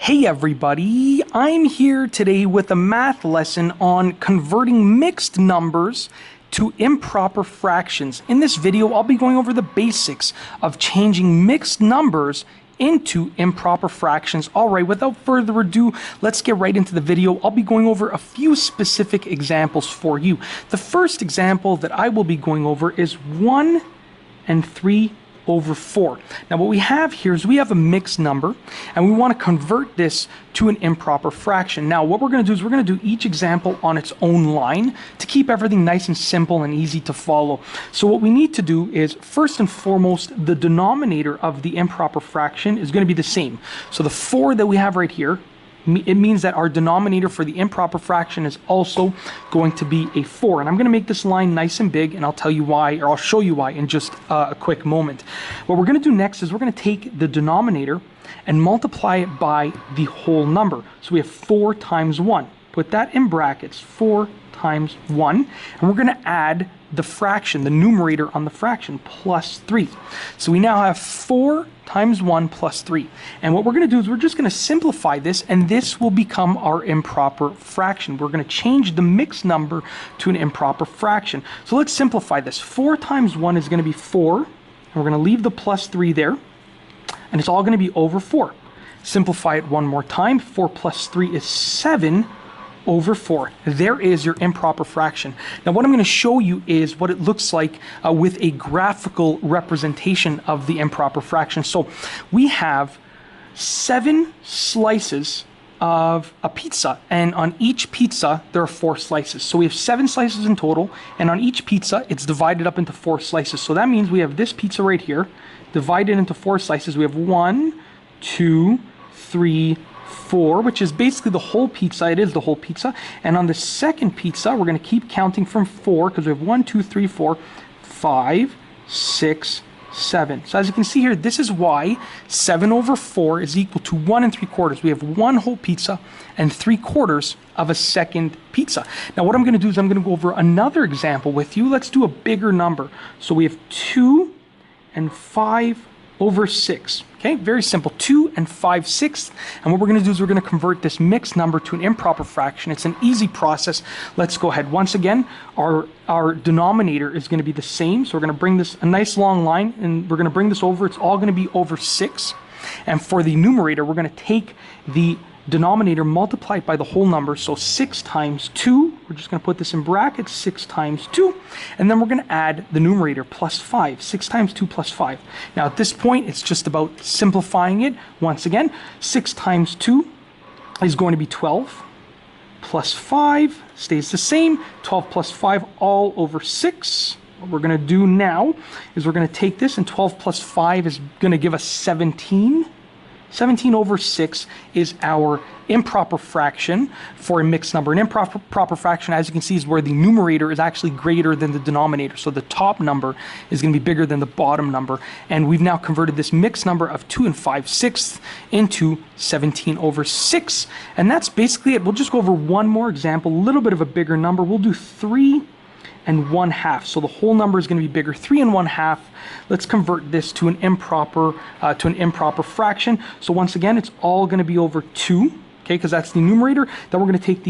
Hey everybody, I'm here today with a math lesson on converting mixed numbers to improper fractions. In this video, I'll be going over the basics of changing mixed numbers into improper fractions. All right, without further ado, let's get right into the video. I'll be going over a few specific examples for you. The first example that I will be going over is 1 and 3/4. Now what we have here is we have a mixed number and we want to convert this to an improper fraction. Now what we're going to do is we're going to do each example on its own line to keep everything nice and simple and easy to follow. So what we need to do is, first and foremost, the denominator of the improper fraction is going to be the same. So the 4 that we have right here, it means that our denominator for the improper fraction is also going to be a 4. And I'm going to make this line nice and big, and I'll tell you why, or I'll show you why in just a quick moment. What we're going to do next is we're going to take the denominator and multiply it by the whole number. So we have 4 times 1. Put that in brackets, 4 times 1. And we're going to add the fraction, the numerator on the fraction, plus 3. So we now have 4 times 1 plus 3. And what we're going to do is we're just going to simplify this, and this will become our improper fraction. We're going to change the mixed number to an improper fraction. So let's simplify this. 4 times 1 is going to be 4, and we're going to leave the plus 3 there, and it's all going to be over 4. Simplify it one more time. 4 plus 3 is 7 over 4. There is your improper fraction. Now what I'm going to show you is what it looks like with a graphical representation of the improper fraction. So we have 7 slices of a pizza, and on each pizza there are 4 slices. So we have 7 slices in total, and on each pizza it's divided up into 4 slices. So that means we have this pizza right here divided into 4 slices. We have 1, 2, 3, 4, which is basically the whole pizza. It is the whole pizza. And on the second pizza, we're going to keep counting from 4 because we have 1, 2, 3, 4, 5, 6, 7. So as you can see here, this is why 7 over 4 is equal to 1 3/4. We have 1 whole pizza and 3/4 of a second pizza. Now what I'm going to do is I'm going to go over another example with you. Let's do a bigger number. So we have 2 and 5 over 6. Okay, very simple. 2 and 5/6. And what we're going to do is we're going to convert this mixed number to an improper fraction. It's an easy process. Let's go ahead. Once again, our denominator is going to be the same. So we're going to bring this a nice long line, and we're going to bring this over. It's all going to be over 6. And for the numerator, we're going to take the denominator, multiply it by the whole number. So 6 times 2, we're just going to put this in brackets, 6 times 2, and then we're going to add the numerator, plus 5, 6 times 2 plus 5. Now at this point, it's just about simplifying it. Once again, 6 times 2 is going to be 12, plus 5 stays the same, 12 plus 5 all over 6. What we're going to do now is we're going to take this, and 12 plus 5 is going to give us 17. 17 over 6 is our improper fraction for a mixed number. An improper fraction, as you can see, is where the numerator is actually greater than the denominator. So the top number is going to be bigger than the bottom number. And we've now converted this mixed number of 2 and 5/6 into 17 over 6. And that's basically it. We'll just go over one more example, a little bit of a bigger number. We'll do 3 and 1/2. So the whole number is going to be bigger. 3 and 1/2. Let's convert this to an improper fraction. So once again, it's all going to be over 2. Okay, because that's the numerator. Then we're going to take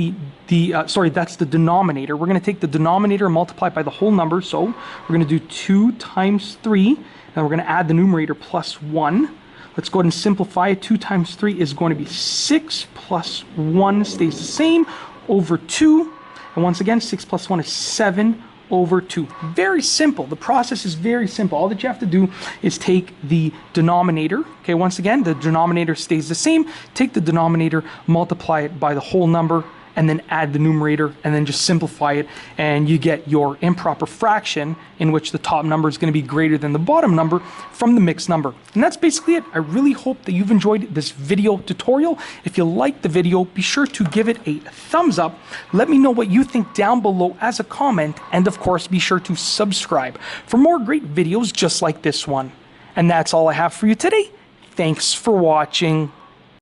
that's the denominator. We're going to take the denominator and multiply it by the whole number. So we're going to do 2 times 3. Then we're going to add the numerator plus 1. Let's go ahead and simplify it. 2 times 3 is going to be 6, plus 1 stays the same, over 2. And once again, 6 plus 1 is 7 over 2. Very simple. The process is very simple. All that you have to do is take the denominator. Okay, once again, the denominator stays the same. Take the denominator, multiply it by the whole number, and then add the numerator, and then just simplify it, and you get your improper fraction in which the top number is going to be greater than the bottom number from the mixed number. And that's basically it. I really hope that you've enjoyed this video tutorial. If you liked the video, be sure to give it a thumbs up. Let me know what you think down below as a comment, and of course, be sure to subscribe for more great videos just like this one. And that's all I have for you today. Thanks for watching.